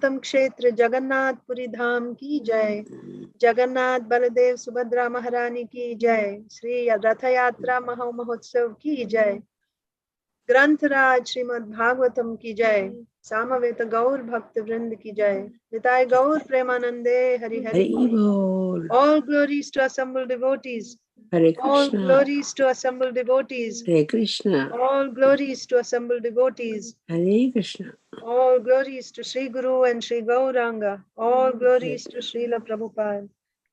उत्तम क्षेत्र जगन्नाथपुरी धाम की जय। जगन्नाथ बलदेव सुभद्रा महारानी की जय। श्री रथ यात्रा महोत्सव की जय। ग्रंथराज श्रीमद् भागवतम की जय। सामवेद गौर भक्त वृंद की जय। निताय गौर प्रेमानंदे हरि हरि बोल। All glories to assembled devotees. Hare All Krishna. glories to assembled devotees. Hare Krishna. All glories to assembled devotees. Hare Krishna. All glories to Sri Guru and Sri Gauranga. All glories to Srila Prabhupada.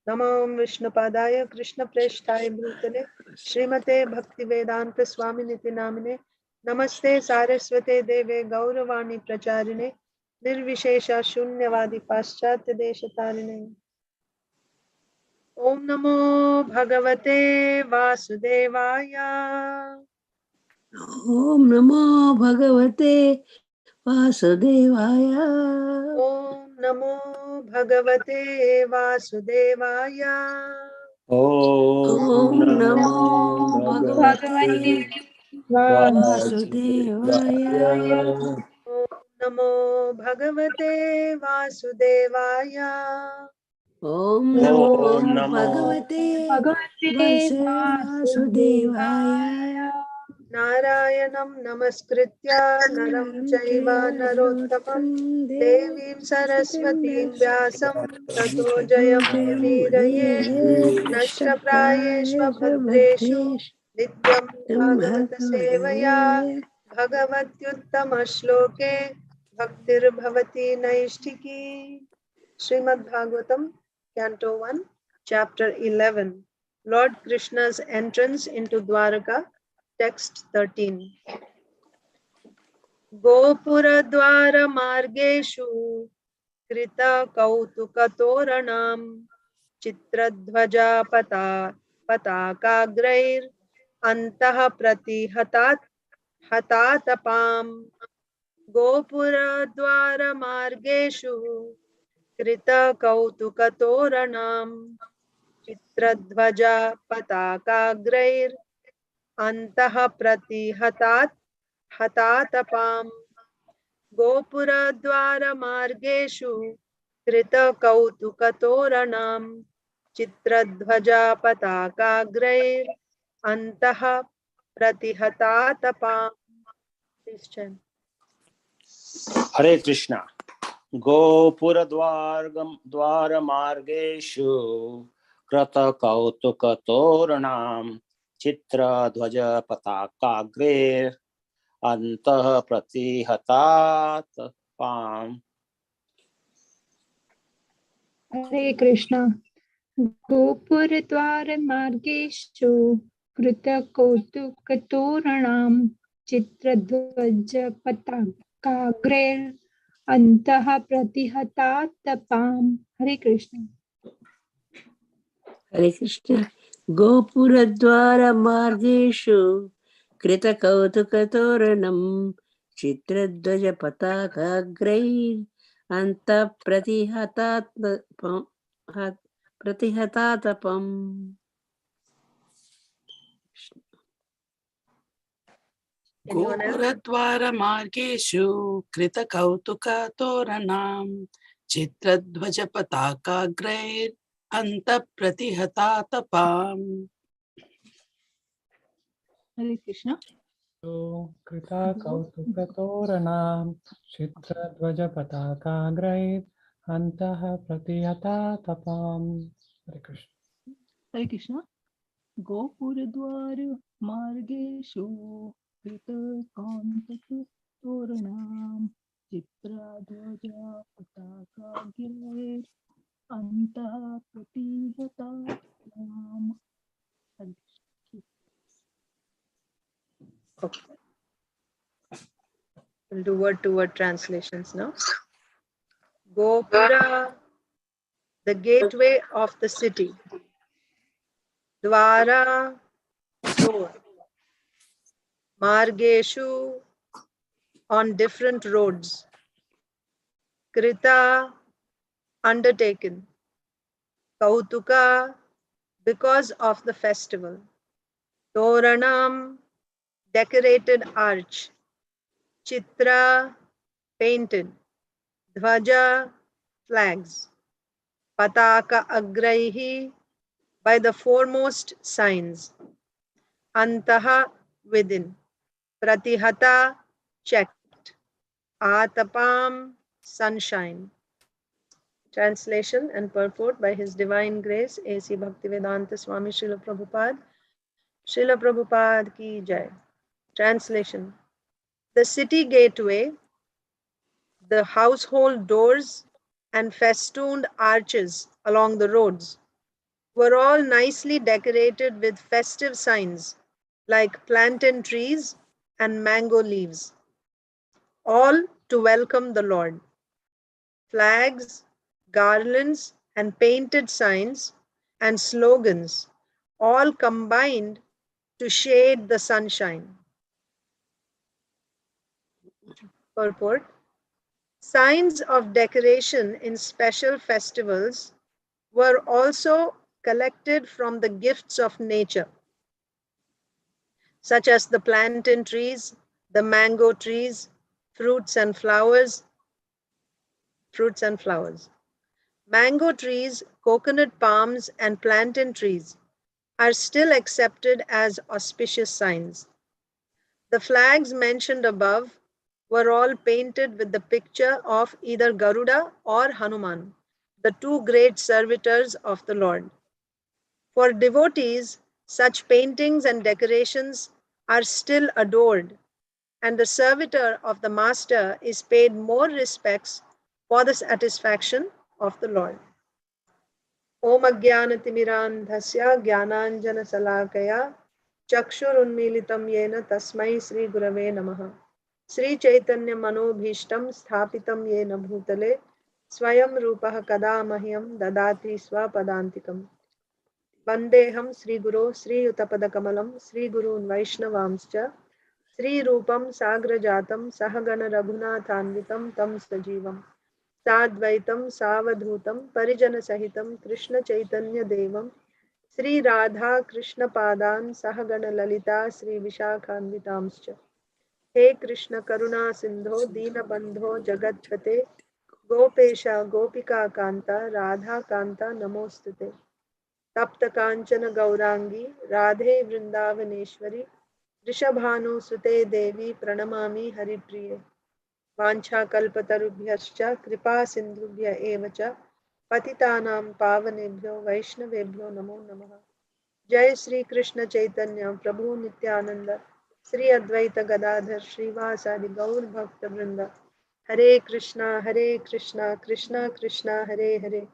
Namo Vishnu Padaya Krishna Preshthaya Bhutale Srimate Bhakti Vedanta Swami Niti Namine Namaste Saraswate Deve Gauravani Pracharine Nirvishesha Shunyavadi Paschatya Deshatarine. Om Namo Bhagavate Vasudevaya. Om Namo Bhagavate Vasudevaya. Om Namo Bhagavate Vasudevaya. Om Namo Bhagavate Vasudevaya. Om Namo Bhagavate Vasudevaya. Om Namo Bhagavate Vasudevaya. Narayanam Namaskritya Naram Chaiva Narottamam Devim Saraswatim Vyasam Tato Jayamudiraye Nashtaprayeshva Bhadreshu Nityam Bhagavata Sevaya Bhagavatyuttama Shloke Bhaktir Bhavati Naishtiki. Srimad Bhagavatam, Canto 1, Chapter 11. Lord Krishna's entrance into Dwaraka, Text 13. Gopura Dwara Margeshu Krita Kautuka Toranam Chitradhvaja Patakagrair Antaha Hatatapam Gopura Dwara Margeshu Krita Kautuka Toranam Chitradhvaja Patakagrair Antaha Hatatapam Gopura Dwara Margeshu Krita Kautuka Toranam Chitradhvaja Patakagrair Antaha Hatatapam. Please chant. Hare Krishna. Gopura Dwara Margeshu Krata Kautuka Toranam Chitra Dhvaja Patakagre Antah Pratihatatapam. Hare Krishna. Gopura Dwara Margeshu Krita Kautuka Toranam Chitra Dhvaja Patakagre Antaha Pratihatatapam. Hare Krishna. Hare Krishna. Gopura Dwara Margeshu Krita Kautuka Toranam Chitradvaja Patakagrair Anta Pratihatatapam. Gopuradwara Margeshu Krita Kautuka Toranam Chitradhvaja Patakagrair Anta Pratihatatapam. Hare Krishna. Krita Kautuka Toranam Chitradhvaja Patakagrair Antaha Pratihatatapam. Hare Krishna. Hare Krishna. Gopuradwara Margeshu Krita Kautuka Toranam Chitradhvaja Patakagrair Antaha Pratihatatapam. Hare Krishna. Okay. We'll do word-to-word translations now. Gopura, the gateway of the city. Dwara, door. Margeshu, on different roads. Krita, undertaken. Kautuka, because of the festival. Toranam, decorated arch. Chitra, painted. Dhvaja, flags. Pataka agraihi, by the foremost signs. Antaha, within. Pratihata, checked. Atapam, sunshine. Translation and purport by His Divine Grace A.C. Bhaktivedanta Swami Srila Prabhupada. Srila Prabhupada ki jai. Translation. The city gateway, the household doors, and festooned arches along the roads were all nicely decorated with festive signs like plantain trees and mango leaves, all to welcome the Lord. Flags, garlands, and painted signs and slogans all combined to shade the sunshine. Purport. Signs of decoration in special festivals were also collected from the gifts of nature, such as the plantain trees, the mango trees, fruits and flowers. Mango trees, coconut palms, and plantain trees are still accepted as auspicious signs. The flags mentioned above were all painted with the picture of either Garuda or Hanuman, the two great servitors of the Lord. For devotees, such paintings and decorations are still adored, and the servitor of the Master is paid more respects for the satisfaction of the Lord. Om Ajnanatimirandhasya Jnananjana Salakaya Chakshurunmilitam Yena Tasmai Sri Gurave Namaha. Sri Chaitanya Manobhishtam Sthapitam Yena Bhutale Swayam Rupah Kada Mahyam Dadati Swapadantikam. Vandeham Sri Guru Sri Utapadakamalam Sri Gurun Vaishnavamscha Sri Rupam Sagrajatam Sahagana Raghunathanvitam Tam Sajivam Sadvaitam Savadhutam Parijana Sahitam Krishna Chaitanya Devam Sri Radha Krishna Padan Sahagana Lalita Sri Vishakhanvitamscha. He Krishna Karuna Sindho Dina Bandho Jagatpate Gopesha Gopika Kanta Radha Kanta Namostute. Tapta Kanchana Gaurangi Radhe Vrindavaneshwari Rishabhanu Sute Devi Pranamami Haripriye. Vancha kalpatarubhyascha kripa sindhubhya evacha patitanam pavanebhyo vaishnavebhyo namo namaha. Jai Sri Krishna Chaitanya Prabhu Nityananda Sri Advaita Gadadhar Srivasadi Gaur Bhakta Vrinda. Hare Krishna Krishna Krishna Hare Hare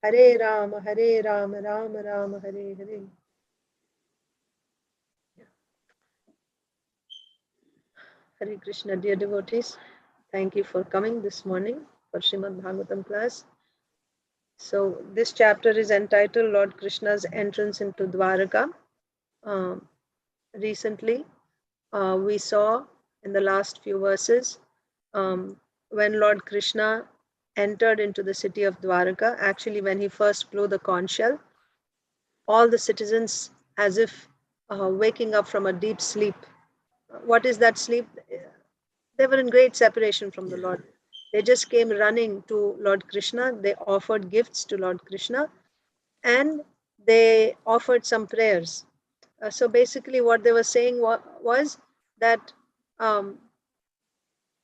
Hare Rama Rama Rama Hare Hare. Hare Krishna, dear devotees. Thank you for coming this morning for Srimad Bhagavatam class. So this chapter is entitled Lord Krishna's Entrance into Dwaraka. Recently, we saw in the last few verses when Lord Krishna entered into the city of Dwaraka, actually when he first blew the conch shell, all the citizens as if waking up from a deep sleep. What is that sleep? They were in great separation from the Lord. They just came running to Lord Krishna. They offered gifts to Lord Krishna and they offered some prayers. So basically what they were saying was that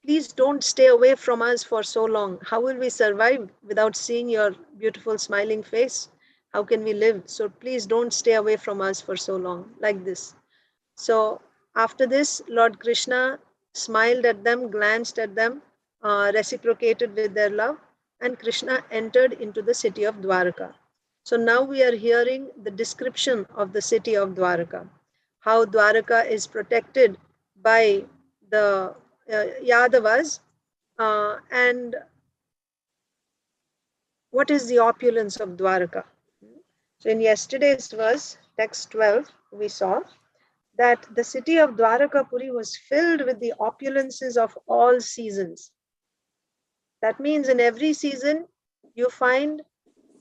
please don't stay away from us for so long. How will we survive without seeing your beautiful smiling face? How can we live? So please don't stay away from us for so long, like this. So after this, Lord Krishna smiled at them, glanced at them, reciprocated with their love, and Krishna entered into the city of Dwaraka. So now we are hearing the description of the city of Dwaraka, how Dwaraka is protected by the Yadavas, and what is the opulence of Dwaraka. So in yesterday's verse, text 12, we saw that the city of Dwarakapuri was filled with the opulences of all seasons. That means in every season, you find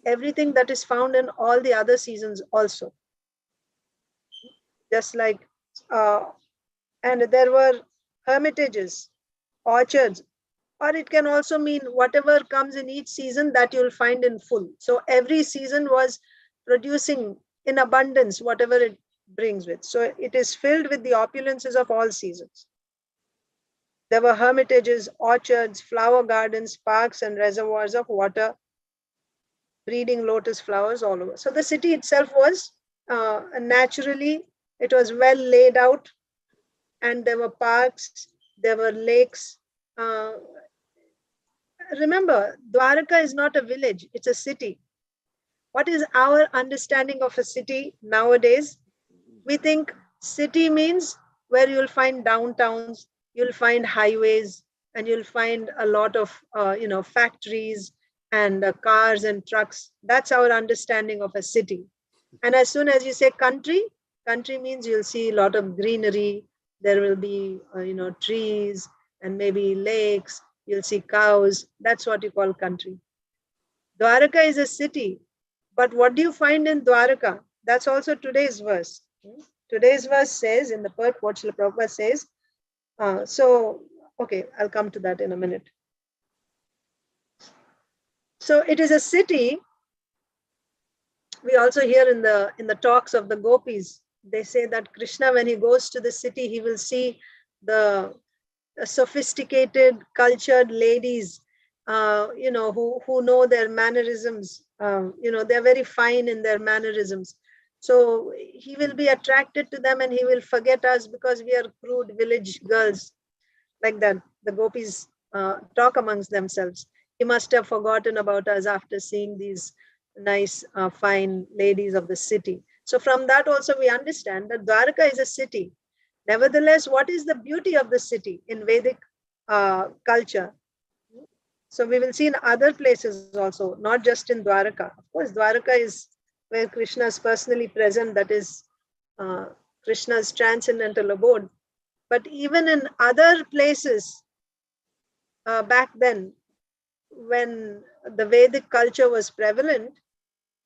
everything that is found in all the other seasons also. Just like, and there were hermitages, orchards or it can also mean whatever comes in each season that you'll find in full. So every season was producing in abundance whatever it brings with. So it is filled with the opulences of all seasons. There were hermitages, orchards, flower gardens, parks, and reservoirs of water, breeding lotus flowers all over. So the city itself was naturally, it was well laid out, and there were parks, there were lakes. Remember, Dwaraka is not a village, it's a city. What is our understanding of a city nowadays? We think city means where you'll find downtowns, you'll find highways, and you'll find a lot of factories and cars and trucks. That's our understanding of a city. And as soon as you say country, country means you'll see a lot of greenery. There will be trees and maybe lakes. You'll see cows. That's what you call country. Dwaraka is a city, but what do you find in Dwaraka? That's also today's verse. Today's verse says, in the purport, Srila Prabhupada says, okay, I'll come to that in a minute. So it is a city. We also hear in the talks of the gopis, they say that Krishna, when he goes to the city, he will see the sophisticated, cultured ladies, who know their mannerisms. They're very fine in their mannerisms. So he will be attracted to them and he will forget us because we are crude village girls. Like that, the gopis talk amongst themselves. He must have forgotten about us after seeing these nice, fine ladies of the city. So from that also we understand that Dwaraka is a city. Nevertheless, what is the beauty of the city in Vedic culture? So we will see in other places also, not just in Dwaraka. Of course, Dwaraka is where Krishna is personally present. That is Krishna's transcendental abode. But even in other places back then, when the Vedic culture was prevalent,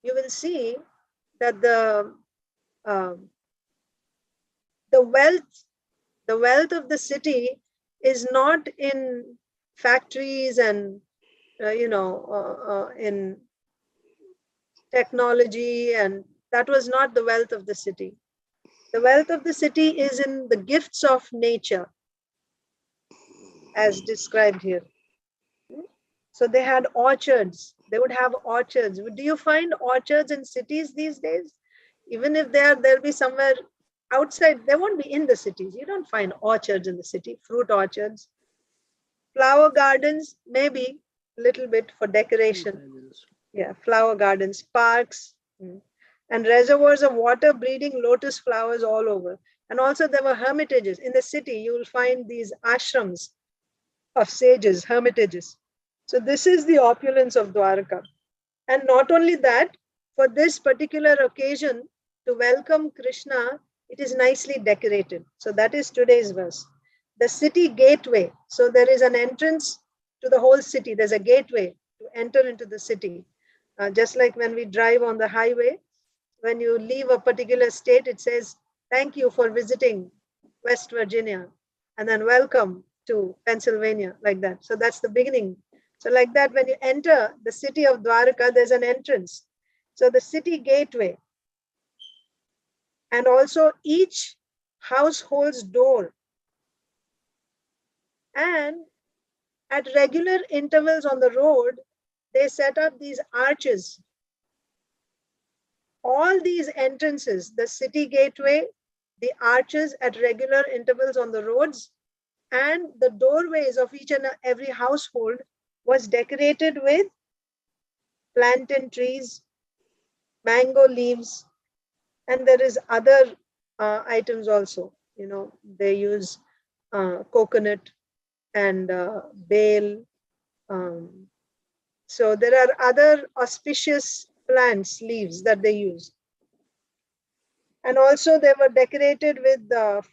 you will see that the wealth of the city is not in factories and in technology, and that was not the wealth of the city. The wealth of the city is in the gifts of nature, as described here. So they had orchards. They would have orchards. Do you find orchards in cities these days? Even if they'll be somewhere outside, they won't be in the cities. You don't find orchards in the city, fruit orchards. Flower gardens, maybe a little bit for decoration. Yeah, flower gardens, parks, and reservoirs of water breeding lotus flowers all over. And also there were hermitages. In the city, you will find these ashrams of sages, hermitages. So this is the opulence of Dwaraka. And not only that, for this particular occasion, to welcome Krishna, it is nicely decorated. So that is today's verse. The city gateway. So there is an entrance to the whole city. There's a gateway to enter into the city. Just like when we drive on the highway, when you leave a particular state, it says, thank you for visiting West Virginia, and then welcome to Pennsylvania, like that. So that's the beginning. So like that, when you enter the city of Dwaraka, there's an entrance. So the city gateway, and also each household's door. And at regular intervals on the road, they set up these arches. All these entrances, the city gateway, the arches at regular intervals on the roads, and the doorways of each and every household was decorated with plantain trees, mango leaves, and there is other items also. They use coconut and bale. So there are other auspicious plants, leaves that they use. And also they were decorated with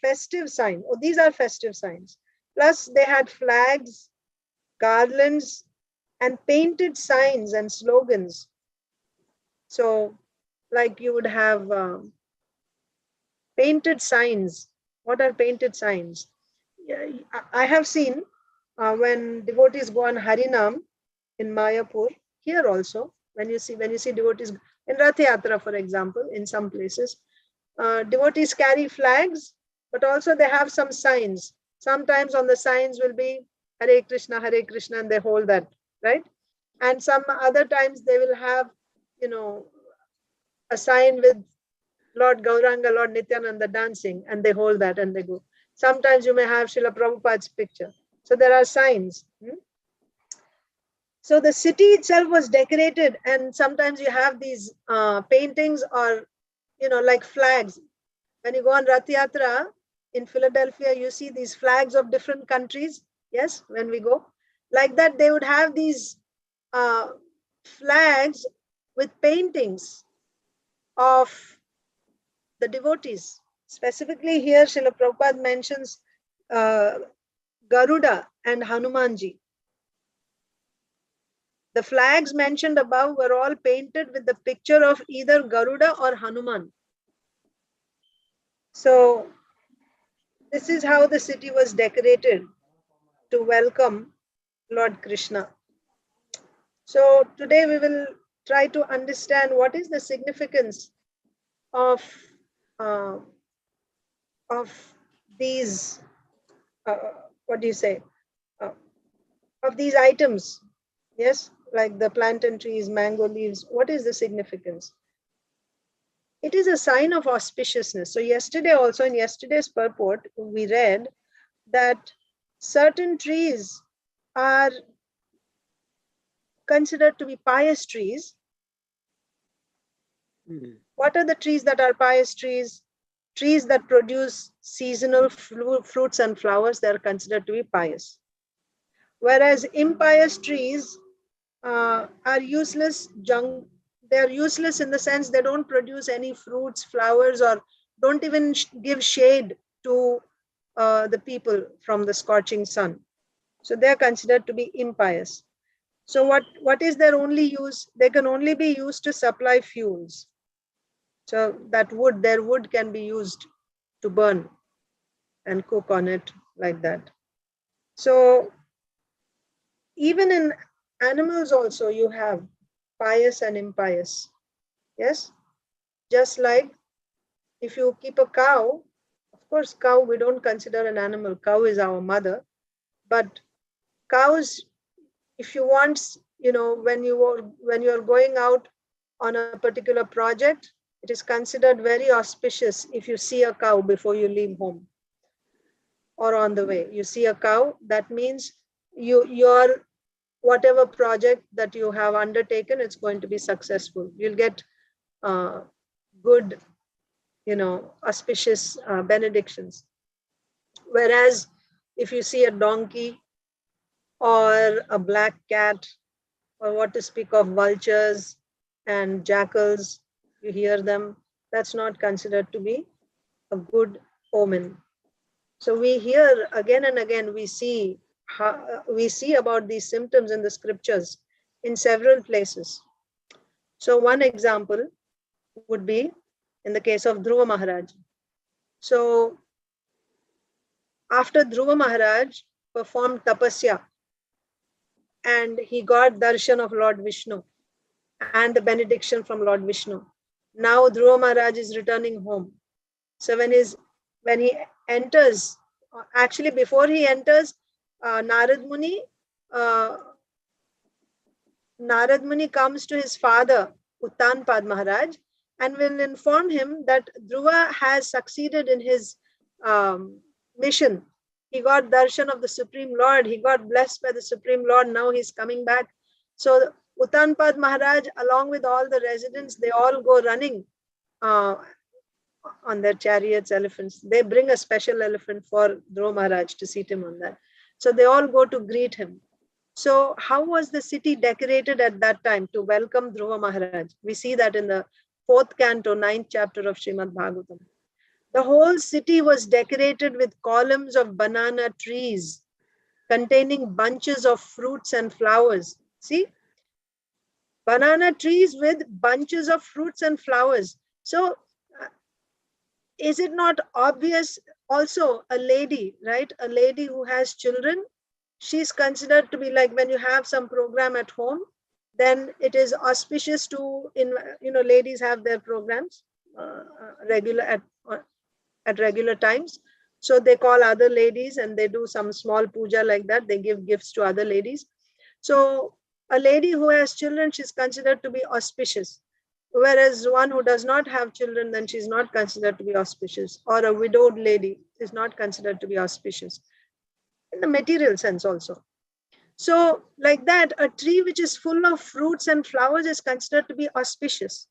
festive signs. Oh, these are festive signs. Plus they had flags, garlands, and painted signs and slogans. So like you would have painted signs. What are painted signs? I have seen when devotees go on Harinam in Mayapur, here also, when you see devotees in Rath Yatra, for example, in some places, devotees carry flags, but also they have some signs. Sometimes on the signs will be Hare Krishna, and they hold that, right? And some other times they will have, a sign with Lord Gauranga, Lord Nityananda dancing, and they hold that and they go. Sometimes you may have Srila Prabhupada's picture. So there are signs. So the city itself was decorated, and sometimes you have these paintings or, like flags. When you go on Rath Yatra in Philadelphia, you see these flags of different countries. Yes, when we go. Like that, they would have these flags with paintings of the devotees. Specifically here, Srila Prabhupada mentions Garuda and Hanumanji. The flags mentioned above were all painted with the picture of either Garuda or Hanuman. So this is how the city was decorated to welcome Lord Krishna. So today we will try to understand what is the significance of these, what do you say, of these items. Yes, like the plantain trees, mango leaves. What is the significance? It is a sign of auspiciousness. So yesterday also, in yesterday's purport, we read that certain trees are considered to be pious trees. What are the trees that are pious trees? Trees that produce seasonal fruits and flowers, they are considered to be pious. Whereas impious trees are useless junk. They are useless in the sense they don't produce any fruits, flowers, or don't even give shade to the people from the scorching sun. So they are considered to be impious. So what is their only use? They can only be used to supply fuels. So that their wood can be used to burn and cook on it like that. So even in animals also you have pious and impious. Yes, just like if you keep a cow, of course cow we don't consider an animal. Cow is our mother. But cows, if you want, when you are going out on a particular project, it is considered very auspicious if you see a cow before you leave home or on the way. You see a cow, that means your whatever project that you have undertaken, it's going to be successful. You'll get good, auspicious benedictions. Whereas if you see a donkey or a black cat, or what to speak of vultures and jackals, you hear them, that's not considered to be a good omen. So we hear again and again, we see about these symptoms in the scriptures in several places. So one example would be in the case of Dhruva Maharaj. So after Dhruva Maharaj performed tapasya and he got darshan of Lord Vishnu and the benediction from Lord Vishnu, now Dhruva Maharaj is returning home. So when he enters, actually before he enters, Narad Muni comes to his father Uttanpad Maharaj and will inform him that Dhruva has succeeded in his mission. He got darshan of the Supreme Lord. He got blessed by the Supreme Lord. Now he's coming back. So Uttanpad Maharaj, along with all the residents, they all go running on their chariots, elephants. They bring a special elephant for Dhruva Maharaj to seat him on that. So they all go to greet him. So how was the city decorated at that time to welcome Dhruva Maharaj? We see that in the 4th canto, 9th chapter of Srimad Bhagavatam. The whole city was decorated with columns of banana trees containing bunches of fruits and flowers. See? Banana trees with bunches of fruits and flowers. So is it not obvious? Also a lady, right? A lady who has children, she's considered to be like, when you have some program at home, then it is auspicious to, ladies have their programs regular at regular times. So they call other ladies and they do some small puja like that. They give gifts to other ladies. So a lady who has children, she's considered to be auspicious. Whereas one who does not have children, then she's not considered to be auspicious. Or a widowed lady is not considered to be auspicious in the material sense also. So like that, a tree which is full of fruits and flowers is considered to be auspicious.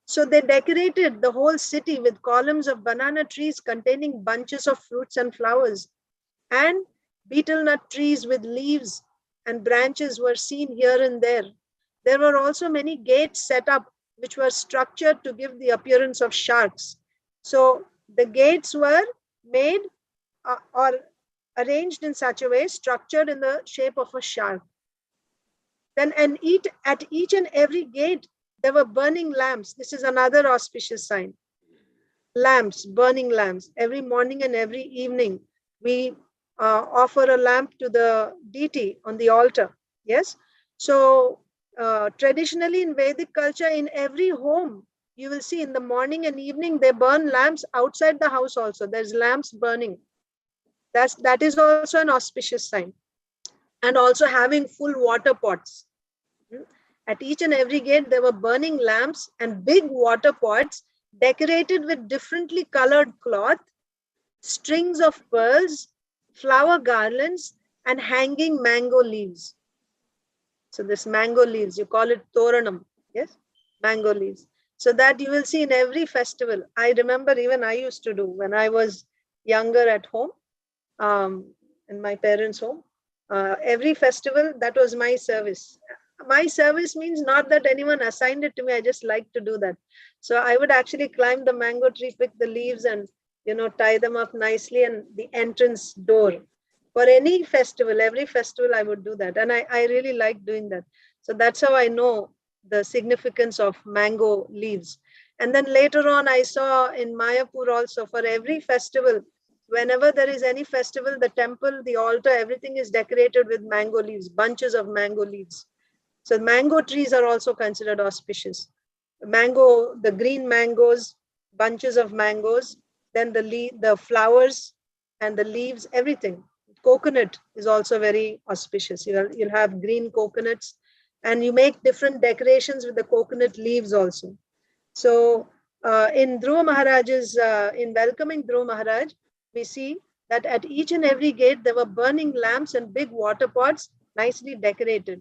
So they decorated the whole city with columns of banana trees containing bunches of fruits and flowers, and betel nut trees with leaves and branches were seen here and there. There were also many gates set up which were structured to give the appearance of sharks. So the gates were made or arranged in such a way, structured in the shape of a shark. Then at each and every gate, there were burning lamps. This is another auspicious sign. Lamps, burning lamps. Every morning and every evening, we offer a lamp to the deity on the altar. Yes. So traditionally in Vedic culture, in every home, you will see in the morning and evening, they burn lamps outside the house also. There's lamps burning. That is also an auspicious sign. And also having full water pots. At each and every gate, there were burning lamps and big water pots decorated with differently colored cloth, strings of pearls, flower garlands, and hanging mango leaves. So this mango leaves, you call it toranam, yes? Mango leaves. So that you will see in every festival. I remember even I used to do when I was younger at home, in my parents' home. Every festival, that was my service. My service means not that anyone assigned it to me. I just like to do that. So I would actually climb the mango tree, pick the leaves and, tie them up nicely, and the entrance door for any festival, every festival I would do that. And I really like doing that. So that's how I know the significance of mango leaves. And then later on, I saw in Mayapur also, for every festival, whenever there is any festival, the temple, the altar, everything is decorated with mango leaves, bunches of mango leaves. So mango trees are also considered auspicious. Mango, the green mangoes, bunches of mangoes, then the flowers and the leaves, everything. Coconut is also very auspicious. You'll have green coconuts, and you make different decorations with the coconut leaves also. So in Dhruva Maharaj's, in welcoming Dhruva Maharaj, we see that at each and every gate, there were burning lamps and big water pots, nicely decorated,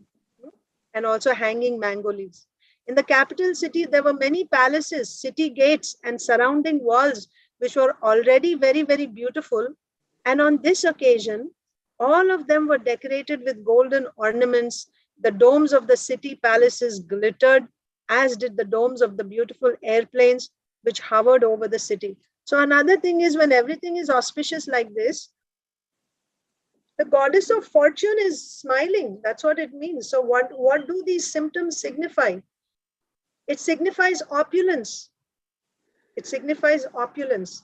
and also hanging mango leaves. In the capital city, there were many palaces, city gates, and surrounding walls, which were already very, very beautiful. And on this occasion, all of them were decorated with golden ornaments. The domes of the city palaces glittered, as did the domes of the beautiful airplanes which hovered over the city. So another thing is, when everything is auspicious like this, the goddess of fortune is smiling. That's what it means. So what do these symptoms signify? It signifies opulence. It signifies opulence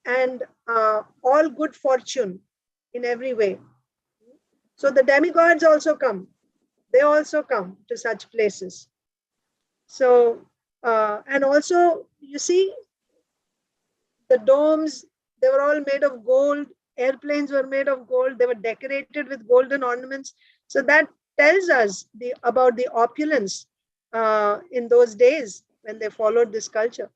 and all good fortune in every way. So the demigods also come. They also come to such places. So, and also, you see, the domes, they were all made of gold. Airplanes were made of gold. They were decorated with golden ornaments. So that tells us about the opulence in those days when they followed this culture.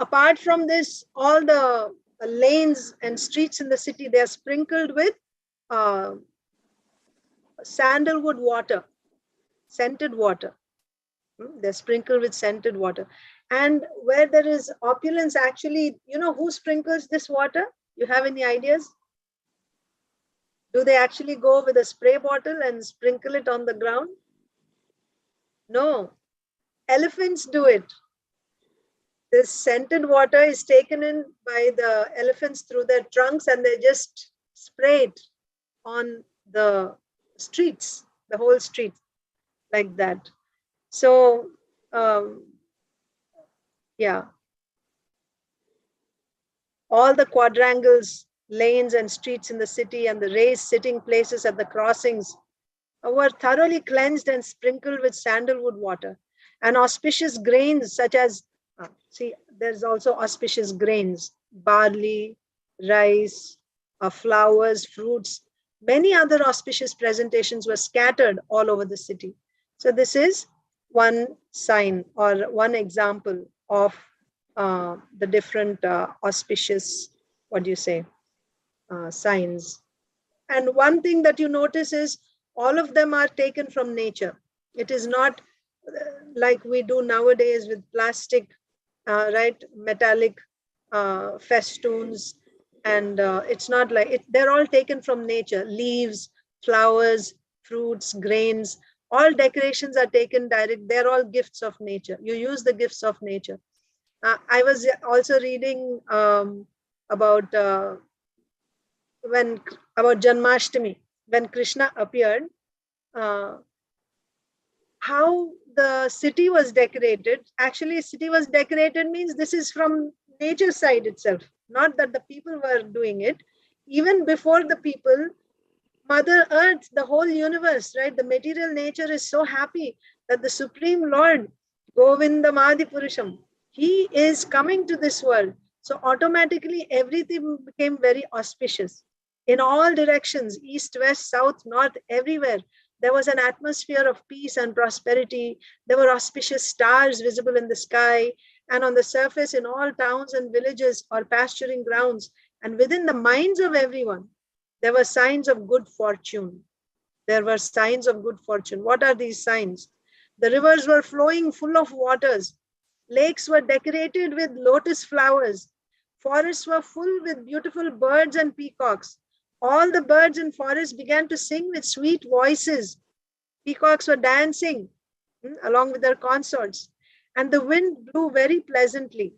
Apart from this, all the lanes and streets in the city, they are sprinkled with sandalwood water, scented water. They're sprinkled with scented water. And where there is opulence, actually, who sprinkles this water? You have any ideas? Do they actually go with a spray bottle and sprinkle it on the ground? No. Elephants do it. This scented water is taken in by the elephants through their trunks, and they just spray it on the streets, the whole street, like that. So, yeah. All the quadrangles, lanes and streets in the city and the raised sitting places at the crossings were thoroughly cleansed and sprinkled with sandalwood water. And auspicious grains such as, see, there's also auspicious grains, barley, rice, flowers, fruits, many other auspicious presentations were scattered all over the city. So this is one sign or one example of the different auspicious, what do you say, signs. And one thing that you notice is all of them are taken from nature. It is not like we do nowadays with plastic, right, metallic festoons. And it's not like it, they're all taken from nature. Leaves, flowers, fruits, grains, all decorations are taken direct. They're all gifts of nature. You use the gifts of nature. I was also reading about about Janmashtami, when Krishna appeared, how the city was decorated. Actually, city was decorated means this is from nature side itself, not that the people were doing it. Even before the people, Mother Earth, the whole universe, right? The material nature is so happy that the Supreme Lord, Govindamadi Purusham, he is coming to this world. So automatically everything became very auspicious. In all directions, east, west, south, north, everywhere, there was an atmosphere of peace and prosperity. There were auspicious stars visible in the sky, and on the surface in all towns and villages or pasturing grounds, and within the minds of everyone, there were signs of good fortune. There were signs of good fortune. What are these signs? The rivers were flowing full of waters. Lakes were decorated with lotus flowers. Forests were full with beautiful birds and peacocks. All the birds in forest began to sing with sweet voices. Peacocks were dancing along with their consorts. And the wind blew very pleasantly,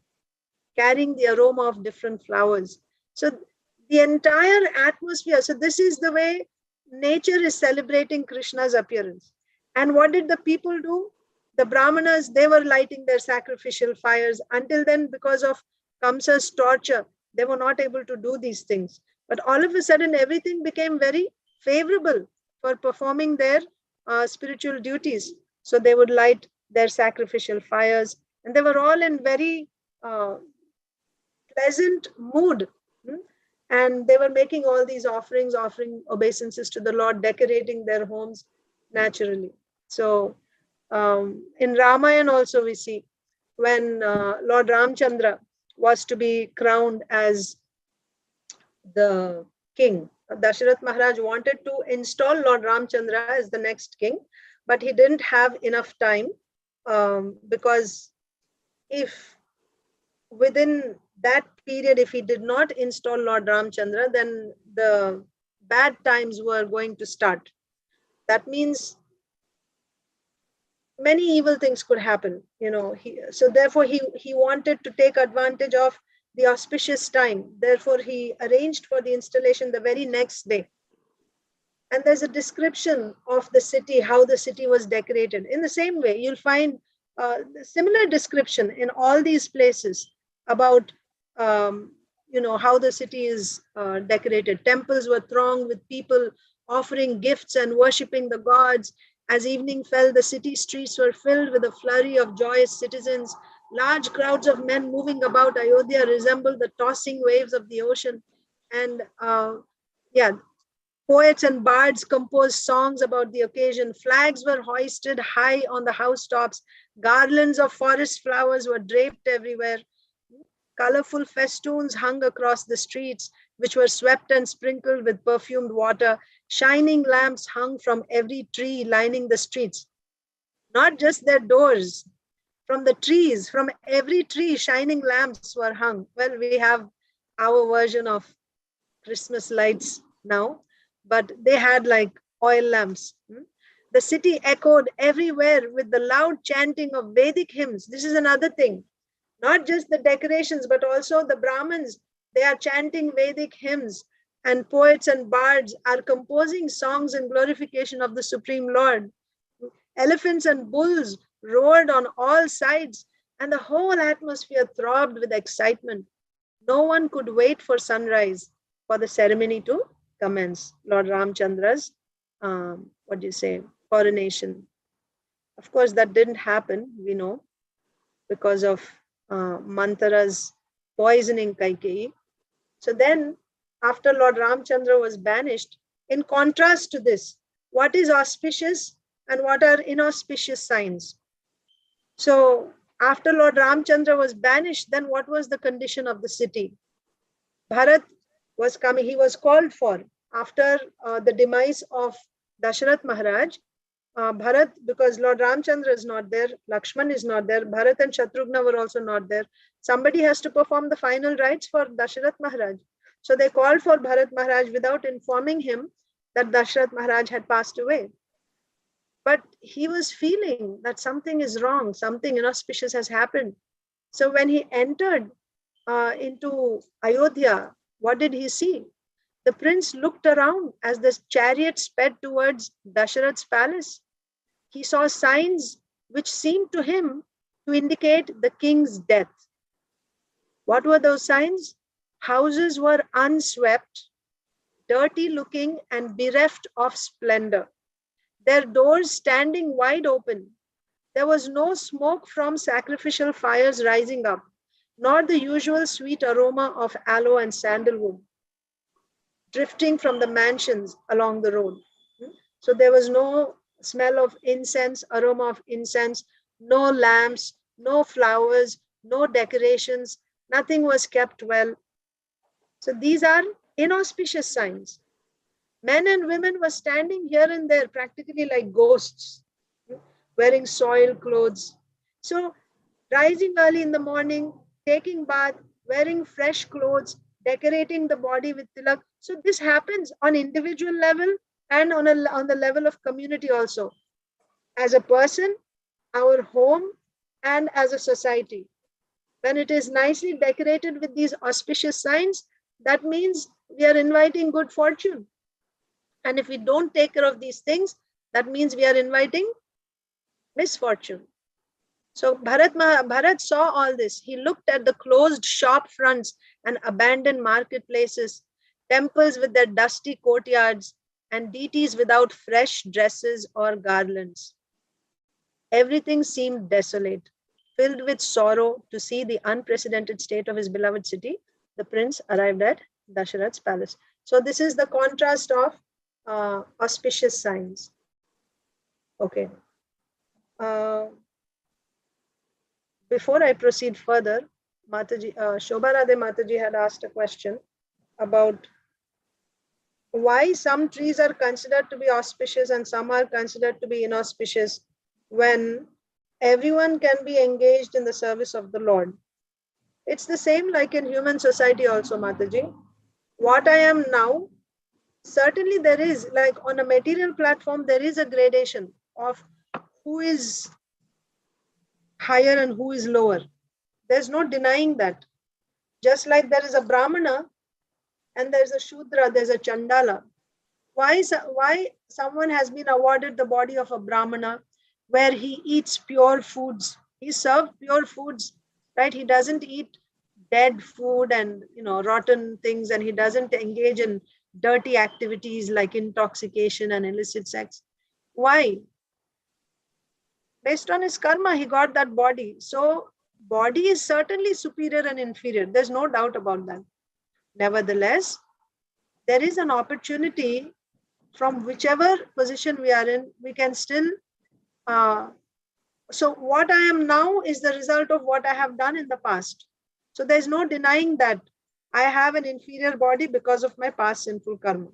carrying the aroma of different flowers. So the entire atmosphere, so this is the way nature is celebrating Krishna's appearance. And what did the people do? The Brahmanas, they were lighting their sacrificial fires. Until then, because of Kamsa's torture, they were not able to do these things. But all of a sudden, everything became very favorable for performing their spiritual duties. So they would light their sacrificial fires, and they were all in very pleasant mood. And they were making all these offerings, offering obeisances to the Lord, decorating their homes naturally. So in Ramayana also we see when Lord Ramchandra was to be crowned as the king. Dasharath Maharaj wanted to install Lord Ramchandra as the next king, but he didn't have enough time because if within that period, if he did not install Lord Ramchandra, then the bad times were going to start. That means many evil things could happen, so therefore he wanted to take advantage of the auspicious time. Therefore, he arranged for the installation the very next day. And there's a description of the city, how the city was decorated. In the same way, you'll find similar description in all these places about how the city is decorated. Temples were thronged with people offering gifts and worshipping the gods. As evening fell, the city streets were filled with a flurry of joyous citizens. Large crowds of men moving about Ayodhya resembled the tossing waves of the ocean. And poets and bards composed songs about the occasion. Flags were hoisted high on the housetops. Garlands of forest flowers were draped everywhere. Colorful festoons hung across the streets, which were swept and sprinkled with perfumed water. Shining lamps hung from every tree lining the streets. Not just their doors, from the trees, from every tree, shining lamps were hung. Well, we have our version of Christmas lights now, but they had like oil lamps. The city echoed everywhere with the loud chanting of Vedic hymns. This is another thing. Not just the decorations, but also the Brahmins, they are chanting Vedic hymns, and poets and bards are composing songs in glorification of the Supreme Lord. Elephants and bulls roared on all sides, and the whole atmosphere throbbed with excitement. No one could wait for sunrise, for the ceremony to commence, Lord Ramchandra's, coronation. Of course, that didn't happen, we know, because of Manthara's poisoning Kaikeyi. So then, after Lord Ramchandra was banished, in contrast to this, what is auspicious and what are inauspicious signs? So, after Lord Ramchandra was banished, then what was the condition of the city? Bharat was coming, he was called for after the demise of Dasharath Maharaj. Bharat, because Lord Ramchandra is not there, Lakshman is not there, Bharat and Shatrughna were also not there. Somebody has to perform the final rites for Dasharath Maharaj. So they called for Bharat Maharaj without informing him that Dasharath Maharaj had passed away. But he was feeling that something is wrong, something inauspicious has happened. So when he entered into Ayodhya, what did he see? The prince looked around as the chariot sped towards Dasharath's palace. He saw signs which seemed to him to indicate the king's death. What were those signs? Houses were unswept, dirty looking and bereft of splendor. Their doors standing wide open. There was no smoke from sacrificial fires rising up, nor the usual sweet aroma of aloe and sandalwood drifting from the mansions along the road. So there was no smell of incense, aroma of incense, no lamps, no flowers, no decorations, nothing was kept well. So these are inauspicious signs. Men and women were standing here and there, practically like ghosts, wearing soiled clothes. So rising early in the morning, taking bath, wearing fresh clothes, decorating the body with tilak. So this happens on individual level and on the level of community also. As a person, our home, and as a society. When it is nicely decorated with these auspicious signs, that means we are inviting good fortune. And if we don't take care of these things, that means we are inviting misfortune. So Bharat saw all this. He looked at the closed shop fronts and abandoned marketplaces, temples with their dusty courtyards, and deities without fresh dresses or garlands. Everything seemed desolate. Filled with sorrow to see the unprecedented state of his beloved city, the prince arrived at Dasharath's palace. So this is the contrast of auspicious signs. Okay. Before I proceed further, Mataji, Shobha Radhe Mataji had asked a question about why some trees are considered to be auspicious and some are considered to be inauspicious when everyone can be engaged in the service of the Lord. It's the same like in human society also, Mataji. What I am now, certainly there is, like on a material platform, there is a gradation of who is higher and who is lower. There's no denying that. Just like there is a Brahmana and there's a Shudra, there's a Chandala. Why someone has been awarded the body of a Brahmana where he eats pure foods? He served pure foods, right? He doesn't eat dead food and rotten things, and he doesn't engage in dirty activities like intoxication and illicit sex. Why? Based on his karma, he got that body. So body is certainly superior and inferior. There's no doubt about that. Nevertheless, there is an opportunity from whichever position we are in, we can still, so what I am now is the result of what I have done in the past. So there's no denying that I have an inferior body because of my past sinful karma.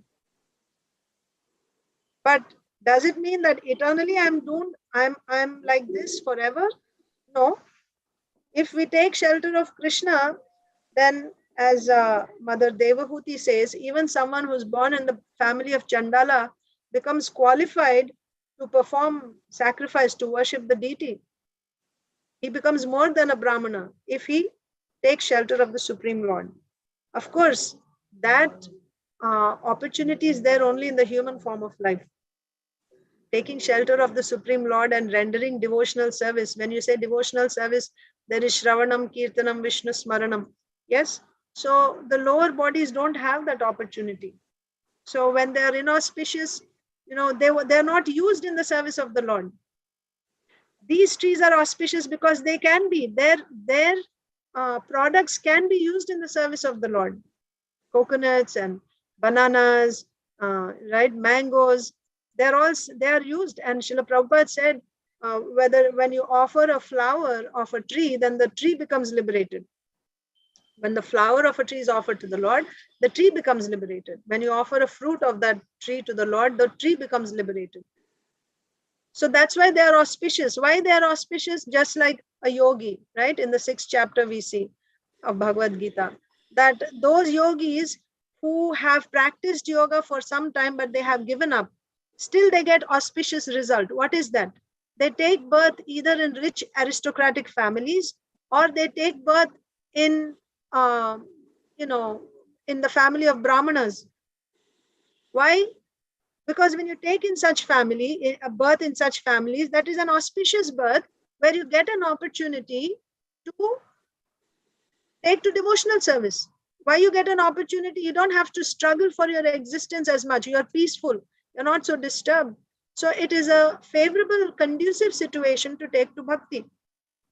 But does it mean that eternally I'm doomed? I'm like this forever? No. If we take shelter of Krishna, then as Mother Devahuti says, even someone who's born in the family of Chandala becomes qualified to perform sacrifice, to worship the deity. He becomes more than a Brahmana if he takes shelter of the Supreme Lord. Of course, that opportunity is there only in the human form of life. Taking shelter of the Supreme Lord and rendering devotional service. When you say devotional service, there is Shravanam, Kirtanam, Vishnu Smaranam. Yes? So the lower bodies don't have that opportunity. So when they are inauspicious, they're not used in the service of the Lord. These trees are auspicious because they can be, their products can be used in the service of the Lord. Coconuts and bananas, right? Mangoes, they are used. And Srila Prabhupada said, when you offer a flower of a tree, then the tree becomes liberated. When the flower of a tree is offered to the Lord, the tree becomes liberated. When you offer a fruit of that tree to the Lord, the tree becomes liberated. So that's why they are auspicious. Why they are auspicious? Just like a yogi, right? In the 6th chapter we see of Bhagavad Gita, that those yogis who have practiced yoga for some time, but they have given up, still they get auspicious result. What is that? They take birth either in rich aristocratic families, or they take birth in, in the family of Brahmanas. Why? Because when you take in such family, a birth in such families, that is an auspicious birth where you get an opportunity to take to devotional service. Why you get an opportunity? You don't have to struggle for your existence as much. You are peaceful. You're not so disturbed. So it is a favorable, conducive situation to take to bhakti.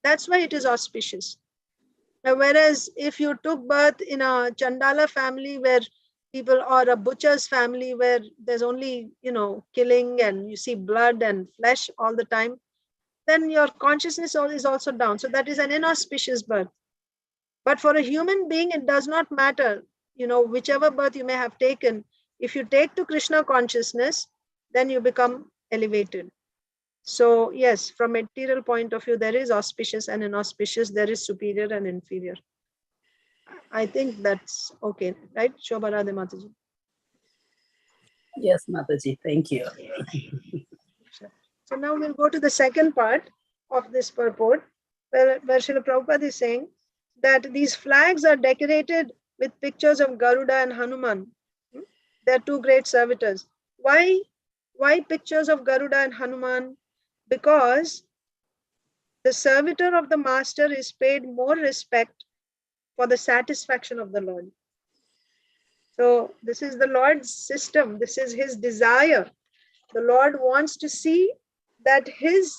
That's why it is auspicious. Whereas if you took birth in a Chandala family where people, or a butcher's family where there's only, killing and you see blood and flesh all the time, then your consciousness is also down. So that is an inauspicious birth. But for a human being, it does not matter, whichever birth you may have taken. If you take to Krishna consciousness, then you become elevated. So yes, from material point of view, there is auspicious and inauspicious, there is superior and inferior. I think that's okay, right? Shobha Radhe Mataji. Yes, Mataji, thank you. So now we'll go to the second part of this purport, where Srila Prabhupada is saying that these flags are decorated with pictures of Garuda and Hanuman. They're two great servitors. Why pictures of Garuda and Hanuman? Because the servitor of the master is paid more respect for the satisfaction of the Lord. So this is the Lord's system. This is his desire. The Lord wants to see that his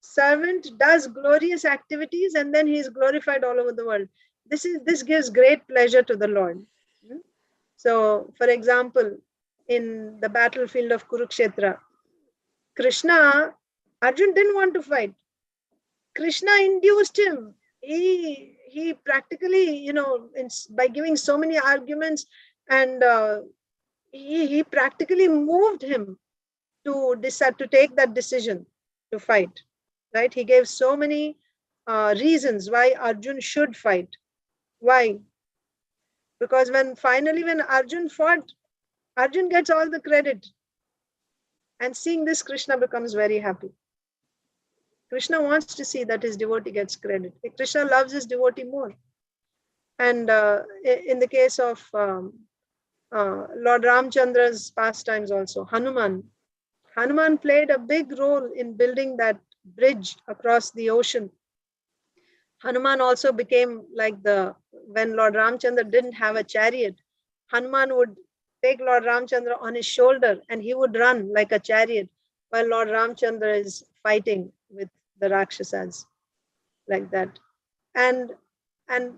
servant does glorious activities and then he is glorified all over the world. This gives great pleasure to the Lord. So, for example, in the battlefield of Kurukshetra, Arjun didn't want to fight. Krishna induced him. He practically, by giving so many arguments, and he practically moved him to decide to take that decision to fight. Right? He gave so many reasons why Arjun should fight. Why? Because when Arjun fought, Arjun gets all the credit. And seeing this, Krishna becomes very happy. Krishna wants to see that his devotee gets credit. Krishna loves his devotee more. And in the case of Lord Ramchandra's pastimes also, Hanuman played a big role in building that bridge across the ocean. Hanuman also became like when Lord Ramchandra didn't have a chariot, Hanuman would take Lord Ramchandra on his shoulder and he would run like a chariot while Lord Ramchandra is fighting with the Rakshasas, like that. And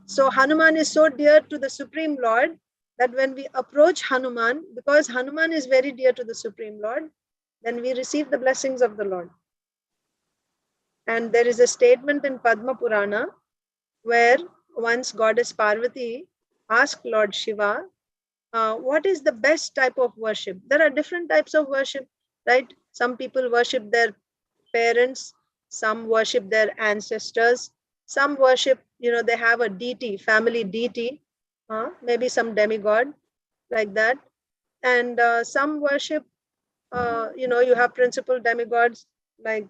so Hanuman is so dear to the Supreme Lord that when we approach Hanuman, because Hanuman is very dear to the Supreme Lord, then we receive the blessings of the Lord. And there is a statement in Padma Purana where once Goddess Parvati asked Lord Shiva, what is the best type of worship? There are different types of worship, right? Some people worship their parents, some worship their ancestors, some worship, they have a deity, family deity, maybe some demigod, like that. And some worship, you have principal demigods like,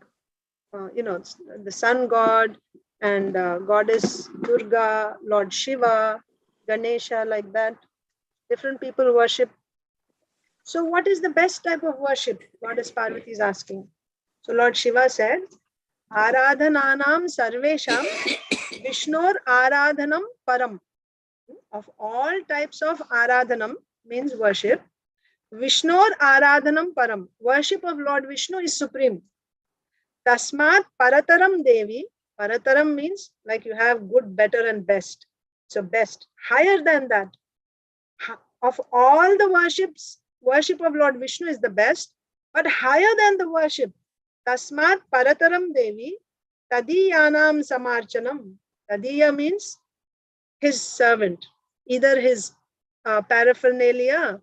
the sun god and goddess Durga, Lord Shiva, Ganesha, like that. Different people worship. So what is the best type of worship? Goddess Parvati is asking. So Lord Shiva said, Aradhananam sarvesham Vishnor Aradhanam param. of all types of aradhanam means worship. Vishnor aradhanam param. Worship of Lord Vishnu is supreme. Tasmat parataram devi. Parataram means like you have good, better and best. So best. Higher than that. Of all the worships, worship of Lord Vishnu is the best. But higher than the worship. Tasmat parataram devi. Tadiyanam samarchanam. Tadiya means his servant. Either his paraphernalia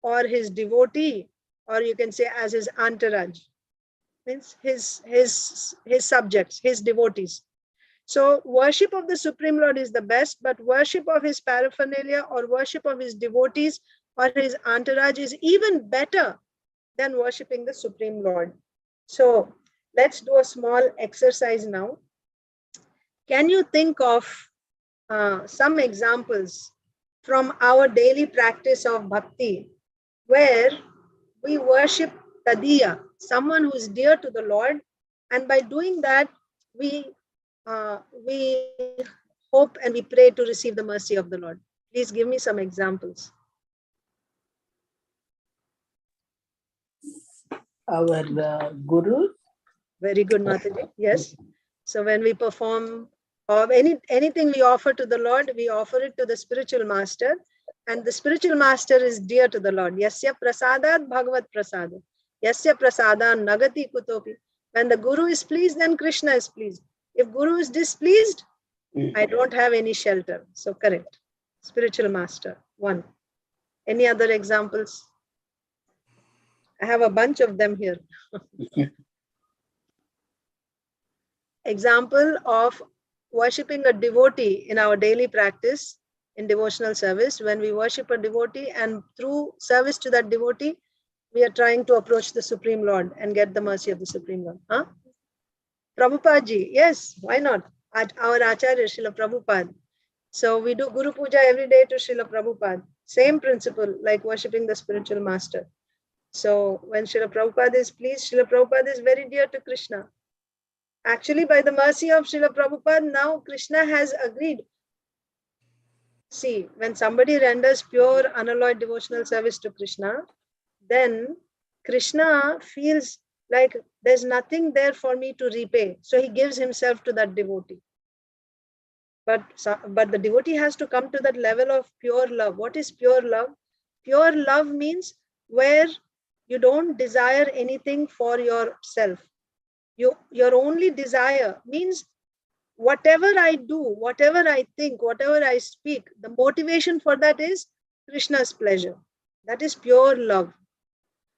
or his devotee, or you can say as his entourage, means his subjects, his devotees. So worship of the Supreme Lord is the best, but worship of his paraphernalia or worship of his devotees or his entourage is even better than worshipping the Supreme Lord. So let's do a small exercise now. Can you think of some examples from our daily practice of bhakti where we worship Tadiya, someone who is dear to the Lord, and by doing that we hope and we pray to receive the mercy of the Lord. Please give me some examples. Our Guru. Very good, Mataji. Yes. So when we perform or anything we offer to the Lord, we offer it to the spiritual master, and the spiritual master is dear to the Lord. Yasya prasadat bhagavat prasada. Yasya prasada nagati kutopi. When the Guru is pleased, then Krishna is pleased. If Guru is displeased, I don't have any shelter. So correct. Spiritual master. One. Any other examples? I have a bunch of them here. Example of worshipping a devotee in our daily practice in devotional service. When we worship a devotee and through service to that devotee, we are trying to approach the Supreme Lord and get the mercy of the Supreme Lord. Huh? Prabhupada ji, yes, why not? Our Acharya, Srila Prabhupada. So we do Guru Puja every day to Srila Prabhupada. Same principle like worshipping the spiritual master. So when Srila Prabhupada is pleased, Srila Prabhupada is very dear to Krishna. Actually, by the mercy of Srila Prabhupada, now Krishna has agreed. See, when somebody renders pure, unalloyed devotional service to Krishna, then Krishna feels like there's nothing there for me to repay. So he gives himself to that devotee. But the devotee has to come to that level of pure love. What is pure love? Pure love means where you don't desire anything for yourself. Your only desire means whatever I do, whatever I think, whatever I speak, the motivation for that is Krishna's pleasure. That is pure love.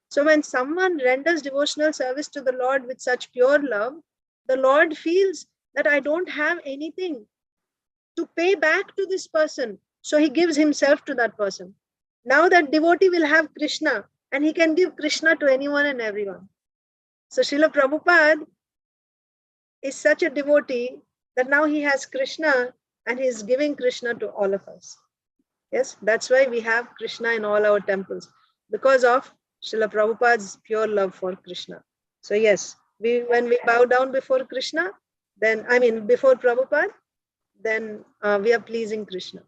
So when someone renders devotional service to the Lord with such pure love, the Lord feels that I don't have anything to pay back to this person. So he gives himself to that person. Now that devotee will have Krishna and he can give Krishna to anyone and everyone. So Srila Prabhupada is such a devotee that now he has Krishna and he is giving Krishna to all of us. Yes, that's why we have Krishna in all our temples, because of Srila Prabhupada's pure love for Krishna. So yes, when we bow down before Krishna, then before Prabhupada, then we are pleasing Krishna.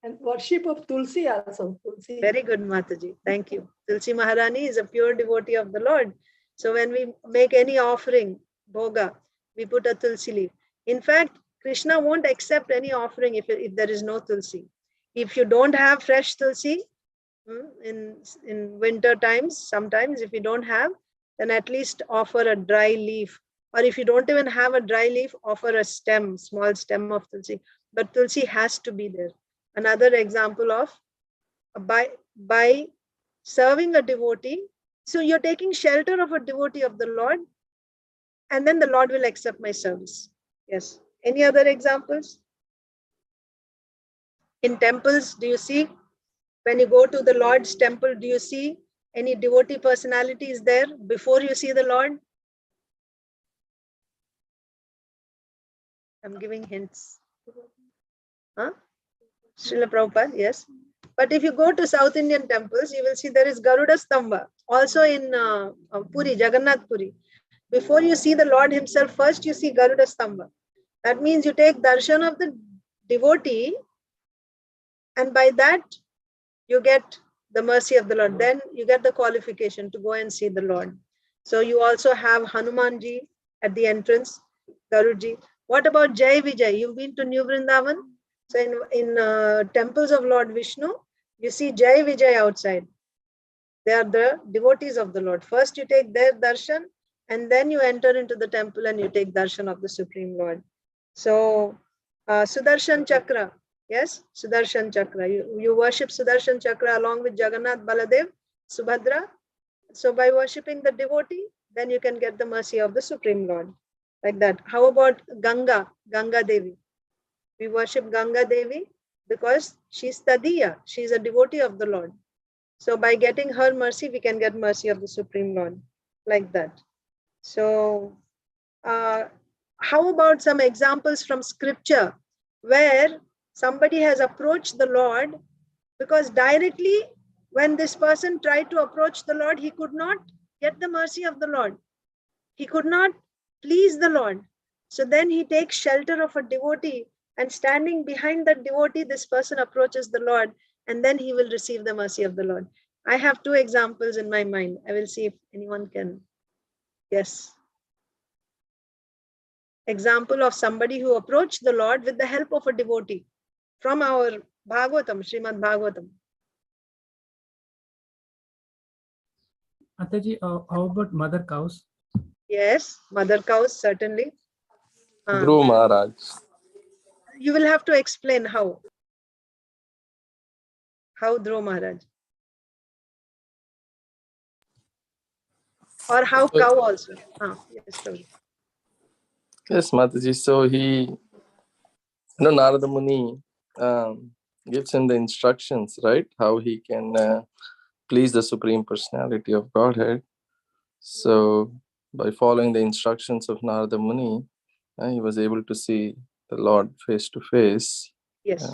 And worship of Tulsi also. Tulsi. Very good, Mataji. Thank you. Tulsi Maharani is a pure devotee of the Lord. So when we make any offering, bhoga, we put a Tulsi leaf. In fact, Krishna won't accept any offering if there is no Tulsi. If you don't have fresh Tulsi, in winter times, sometimes if you don't have, then at least offer a dry leaf. Or if you don't even have a dry leaf, offer a stem, small stem of Tulsi. But Tulsi has to be there. Another example of by serving a devotee, so you're taking shelter of a devotee of the Lord, and then the Lord will accept my service. Yes. Any other examples? In temples, do you see? When you go to the Lord's temple, do you see any devotee personalities there before you see the Lord? I'm giving hints. Huh? Srila Prabhupada, yes. But if you go to South Indian temples, you will see there is Garuda Stamba. Also in Puri, Jagannath Puri. Before you see the Lord himself, first you see Garuda Stamba. That means you take darshan of the devotee And by that, you get the mercy of the Lord. Then you get the qualification to go and see the Lord. So you also have Hanumanji at the entrance, Garuji. What about Jai Vijay? You've been to New Vrindavan? So in temples of Lord Vishnu, you see Jai Vijay outside. They are the devotees of the Lord. First you take their darshan, and then you enter into the temple and you take darshan of the Supreme Lord. So Sudarshan Chakra, yes, Sudarshan Chakra. You worship Sudarshan Chakra along with Jagannath, Baladev, Subhadra. So by worshipping the devotee, then you can get the mercy of the Supreme Lord. Like that. How about Ganga, Ganga Devi? We worship Ganga Devi because she's Tadiya. She's a devotee of the Lord. So by getting her mercy, we can get mercy of the Supreme Lord. Like that. So how about some examples from scripture where somebody has approached the Lord, because directly when this person tried to approach the Lord, he could not get the mercy of the Lord. He could not please the Lord. So then he takes shelter of a devotee, and standing behind that devotee, this person approaches the Lord, and then he will receive the mercy of the Lord. I have two examples in my mind. I will see if anyone can guess. Example of somebody who approached the Lord with the help of a devotee from our Bhagavatam, Srimad Bhagavatam. Ataji, how about mother cows? Yes, mother cows, certainly. Dhruv Maharaj. You will have to explain how. How Dhruv Maharaj? Or how cow also. Yes, Prabhu. Yes, Mataji. So Narada Muni gives him the instructions, right? How he can please the Supreme Personality of Godhead. So by following the instructions of Narada Muni, he was able to see the Lord face to face. Yes.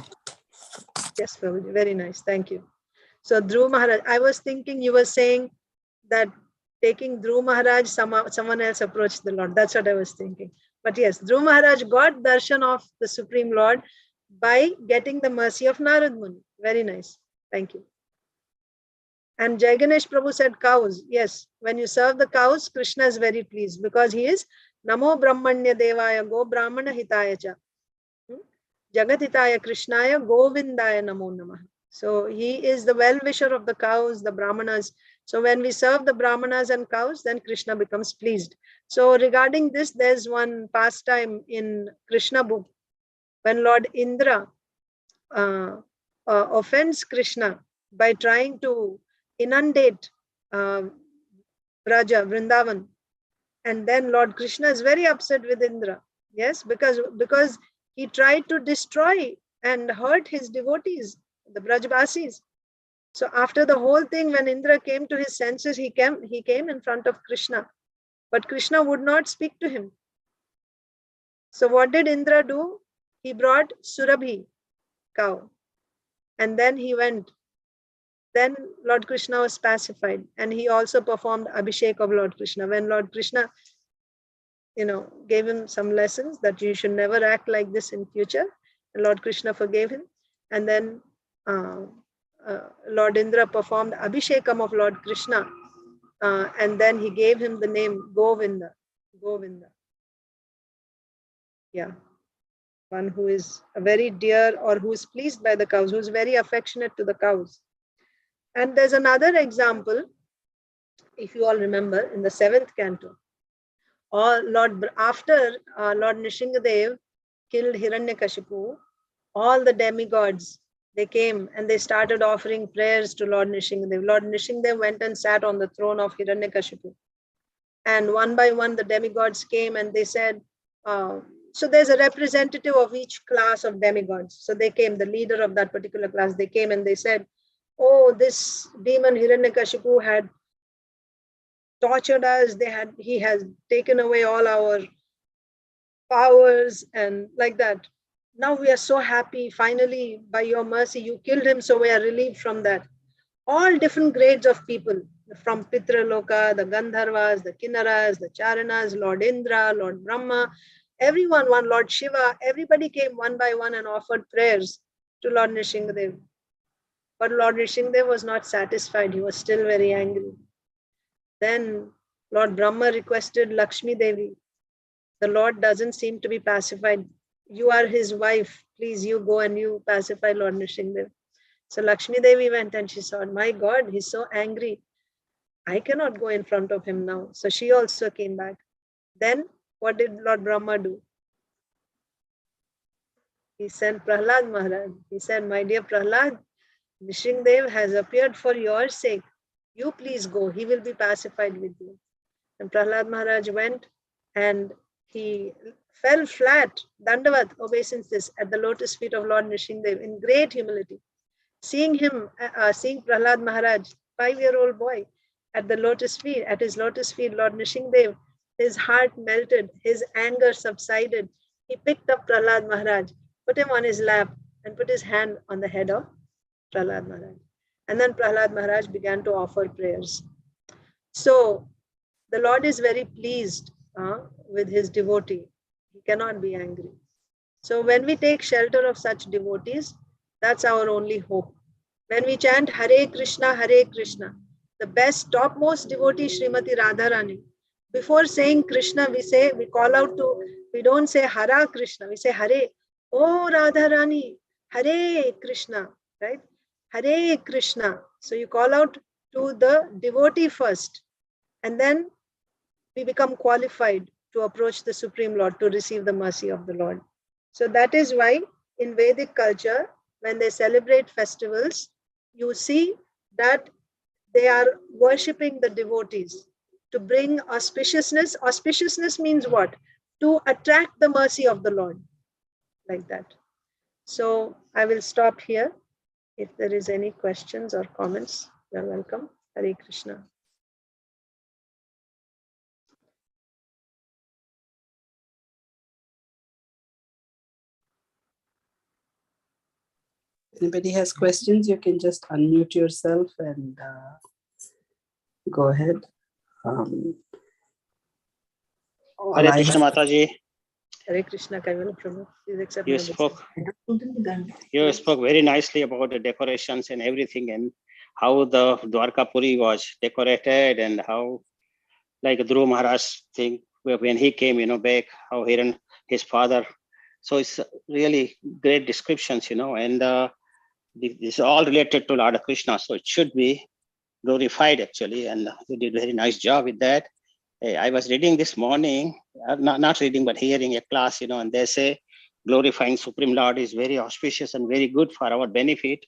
Yes, Prabhuji. Very nice. Thank you. So Dhruv Maharaj, I was thinking you were saying that taking Dhruv Maharaj, someone else approached the Lord. That's what I was thinking. But yes, Dhruv Maharaj got darshan of the Supreme Lord by getting the mercy of Narad Muni. Very nice. Thank you. And Jai Ganesh Prabhu said cows. Yes, when you serve the cows, Krishna is very pleased because he is Namo Brahmanya Devaya Go Brahmana Hitaya Cha. Jagatitaya Krishnaya Govindaya Namo Namah. So he is the well-wisher of the cows, the Brahmanas. So when we serve the Brahmanas and cows, then Krishna becomes pleased. So regarding this, there's one pastime in Krishna book when Lord Indra offends Krishna by trying to inundate Braja, Vrindavan. And then Lord Krishna is very upset with Indra. Yes, because he tried to destroy and hurt his devotees, the Brajbasis. So after the whole thing, when Indra came to his senses, he came in front of Krishna. But Krishna would not speak to him. So what did Indra do? He brought Surabhi, cow. And then he went. Then Lord Krishna was pacified. And he also performed Abhishek of Lord Krishna. When Lord Krishna gave him some lessons that you should never act like this in future. And Lord Krishna forgave him. And then Lord Indra performed Abhishekam of Lord Krishna. And then he gave him the name Govinda. Govinda. Yeah. One who is a very dear or who is pleased by the cows, who is very affectionate to the cows. And there's another example, if you all remember, in the 7th canto. After Lord Nishingadev killed Hiranyakashipu, all the demigods, they came and they started offering prayers to Lord Nishingadev. Lord Nishingadev went and sat on the throne of Hiranyakashipu. And one by one, the demigods came and they said, so there's a representative of each class of demigods. So they came, the leader of that particular class, they came and they said, oh, this demon Hiranyakashipu had tortured us. He has taken away all our powers and like that. Now we are so happy. Finally, by your mercy, you killed him. So we are relieved from that. All different grades of people, from Pitraloka, the Gandharvas, the Kinnaras, the Charanas, Lord Indra, Lord Brahma, everyone, Lord Shiva, everybody came one by one and offered prayers to Lord Nishingadev. But Lord Nrsimhadev was not satisfied. He was still very angry. Then Lord Brahma requested Lakshmi Devi. The Lord doesn't seem to be pacified. You are his wife. Please, you go and you pacify Lord Nrsimhadev. So Lakshmi Devi went and she saw, my God, he's so angry. I cannot go in front of him now. So she also came back. Then what did Lord Brahma do? He sent Prahlad Maharaj. He said, my dear Prahlad, Nrsimhadev has appeared for your sake. You please go. He will be pacified with you. And Prahlad Maharaj went and he fell flat, dandavat, obeisances, at the lotus feet of Lord Nrsimhadev in great humility. Seeing him, seeing Prahlad Maharaj, 5-year-old boy, at the lotus feet, at his lotus feet, Lord Nrsimhadev, his heart melted, his anger subsided. He picked up Prahlad Maharaj, put him on his lap, and put his hand on the head of Prahlad Maharaj. And then Prahlad Maharaj began to offer prayers. So the Lord is very pleased with his devotee. He cannot be angry. So when we take shelter of such devotees, that's our only hope. When we chant Hare Krishna, the best, topmost devotee, Srimati Radharani, before saying Krishna, we call out to, we don't say Hara Krishna, we say Hare. Oh Radharani, Hare Krishna, right? Hare Krishna. So you call out to the devotee first, and then we become qualified to approach the Supreme Lord, to receive the mercy of the Lord. So that is why in Vedic culture, when they celebrate festivals, you see that they are worshipping the devotees to bring auspiciousness. Auspiciousness means what? To attract the mercy of the Lord, like that. So I will stop here. If there is any questions or comments, you're welcome. Hare Krishna. Anybody has questions, you can just unmute yourself and go ahead. Hare Krishna Mataji. Hare Krishna, Kaivala Prabhu. Please accept You my spoke very nicely about the decorations and everything, and how the Dwarkapuri was decorated, and how, like Dhruv Maharaj thing, when he came, back, how Hiran, his father. So it's really great descriptions, and this is all related to Lord Krishna. So it should be glorified actually, and you did a very nice job with that. I was reading this morning, not reading, but hearing a class, and they say glorifying Supreme Lord is very auspicious and very good for our benefit.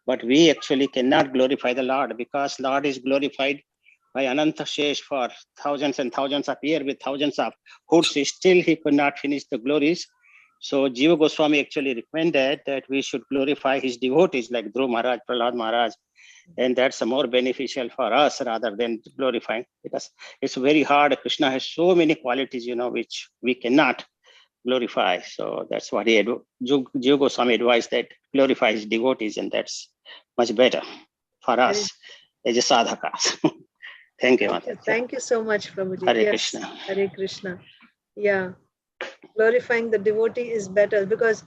But we actually cannot glorify the Lord, because Lord is glorified by Ananta Shesh for thousands and thousands of years with thousands of hoods. Still, he could not finish the glories. So Jiva Goswami actually recommended that we should glorify his devotees like Dhruv Maharaj, Prahlad Maharaj, and that's more beneficial for us rather than glorifying, because it's very hard. Krishna has so many qualities, which we cannot glorify. So that's what Jiva Goswami advised, that glorify his devotees, and that's much better for us as a sadhakas. Thank you. Thank you so much, Prabhuji. Hare Yes, Krishna. Hare Krishna. Yeah, glorifying the devotee is better, because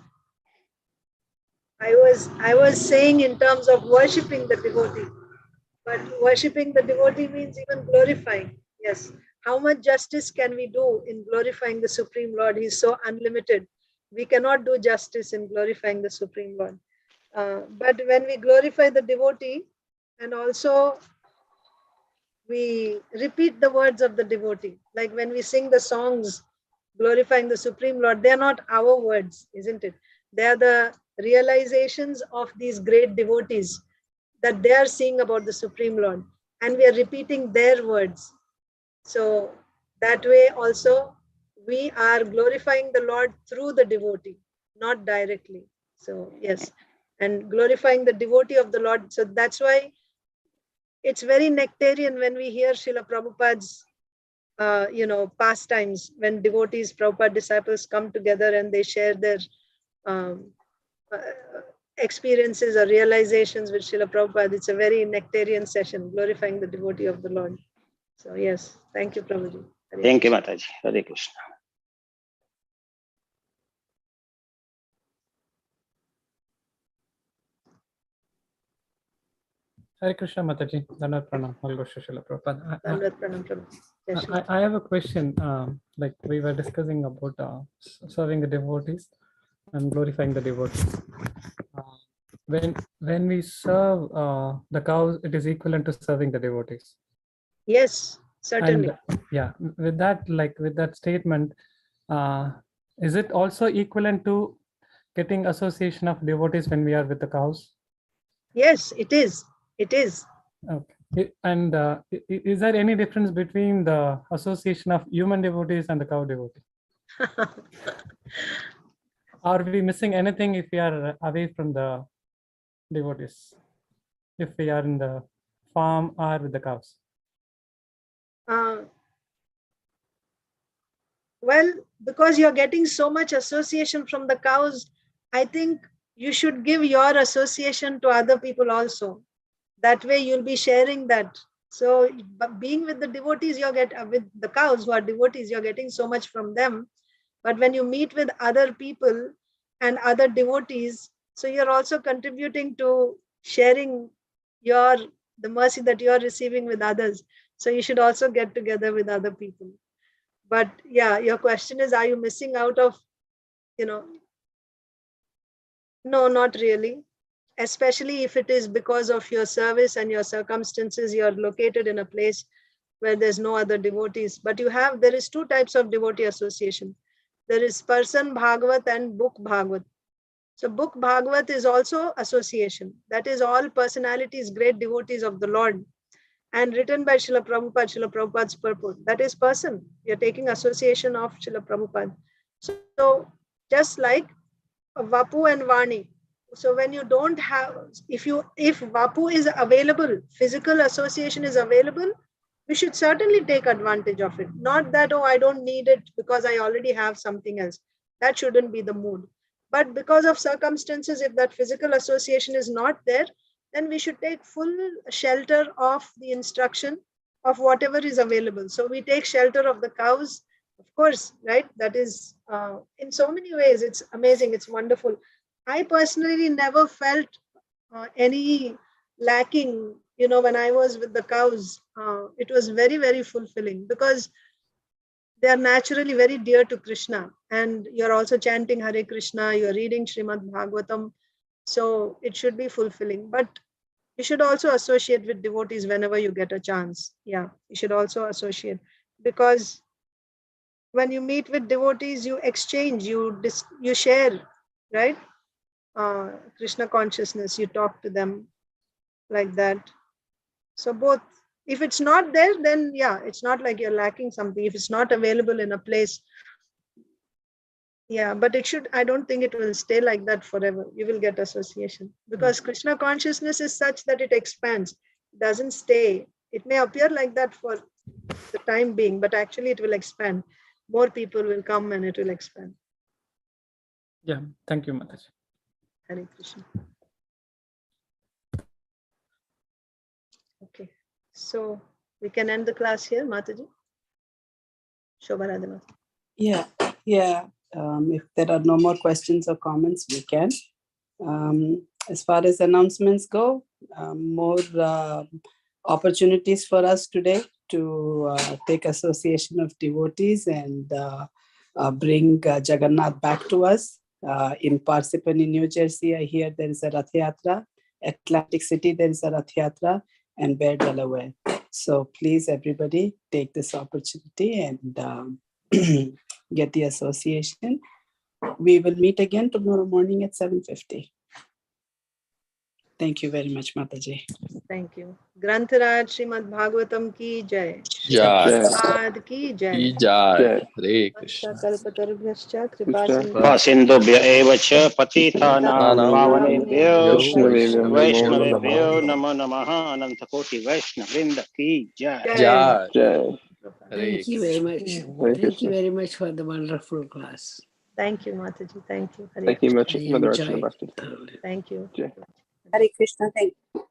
I was saying in terms of worshipping the devotee, but worshipping the devotee means even glorifying. Yes. How much justice can we do in glorifying the Supreme Lord? He's so unlimited. We cannot do justice in glorifying the Supreme Lord. But when we glorify the devotee, and also we repeat the words of the devotee, like when we sing the songs glorifying the Supreme Lord, they're not our words, isn't it? They are the realizations of these great devotees that they are seeing about the Supreme Lord, and we are repeating their words. So that way also we are glorifying the Lord through the devotee, not directly. So yes, and glorifying the devotee of the Lord. So that's why it's very nectarian when we hear Srila Prabhupada's pastimes, when devotees, Prabhupada disciples come together and they share their experiences or realizations with Srila Prabhupada. It's a very nectarian session, glorifying the devotee of the Lord. So yes, thank you, Prabhuji. Thank you, Mataji. Hare Krishna. Hare Krishna Mataji, Dandavat Pranam, All Gosha Srila Prabhupada. Dandavat Pranam, Prabhu. Jai Shri. I have a question. Like we were discussing about serving the devotees and glorifying the devotees. When we serve the cows, it is equivalent to serving the devotees. Yes, certainly. And yeah, with that statement, is it also equivalent to getting association of devotees when we are with the cows? Yes, it is. It is. Okay. And is there any difference between the association of human devotees and the cow devotee? Are we missing anything if we are away from the devotees? If we are in the farm or with the cows? Well, because you're getting so much association from the cows, I think you should give your association to other people also. That way you'll be sharing that. So being with the devotees, you get with the cows who are devotees, you're getting so much from them. But when you meet with other people and other devotees, so you're also contributing to sharing the mercy that you're receiving with others. So you should also get together with other people. But yeah, your question is, are you missing out of, no, not really. Especially if it is because of your service and your circumstances, you're located in a place where there's no other devotees. But there is two types of devotee association. There is person Bhagavat and book Bhagavat. So book Bhagavat is also association. That is all personalities, great devotees of the Lord, and written by Srila Prabhupada's purport. That is person. You're taking association of Srila Prabhupada. So just like Vapu and Vani. So when you don't have, if Vapu is available, physical association is available, we should certainly take advantage of it. Not that, oh, I don't need it because I already have something else. That shouldn't be the mood. But because of circumstances, if that physical association is not there, then we should take full shelter of the instruction of whatever is available. So we take shelter of the cows, of course, right? That is in so many ways, it's amazing, it's wonderful. I personally never felt any lacking, when I was with the cows. It was very, very fulfilling because they are naturally very dear to Krishna. And you're also chanting Hare Krishna, you're reading Srimad Bhagavatam. So it should be fulfilling. But you should also associate with devotees whenever you get a chance. Yeah, you should also associate, because when you meet with devotees, you exchange, you share, right? Krishna consciousness, you talk to them like that. So both, if it's not there, then yeah, it's not like you're lacking something. If it's not available in a place, yeah, but I don't think it will stay like that forever. You will get association because Krishna consciousness is such that it expands, it doesn't stay. It may appear like that for the time being, but actually it will expand. More people will come and it will expand. Yeah, thank you, Mataji. Hare Krishna. Okay, so we can end the class here, Mataji. Shobha Radha. Yeah. If there are no more questions or comments, we can. As far as announcements go, more opportunities for us today to take association of devotees and bring Jagannath back to us. In Parsippany, New Jersey, I hear there is a Rath Yatra. Atlantic City, there is a Rath Yatra, and Bear, Delaware. So please, everybody, take this opportunity and get the association. We will meet again tomorrow morning at 7:50. Thank you very much, Mataji. Thank you. Grantaraj Srimad Bhagavatam ki jai. Jai. Prabhupada ki jai. Jai. Hare Krishna. Kalpatarubhyascha kripa Sindhubhya eva cha patithanam Nanam pavanebhyo Vaishnavebhyo Vaishnavebhyo namo namaha anantakoti Vaishnavrinda ki jai. Jai. Thank Hare you very much. Thank you very much for the wonderful class. Thank you, Mataji. Thank you. Hare Thank you, Krishna. Mother enjoyed Bhakti. thoroughly. Thank you. Jai. Hare Krishna. Thank you.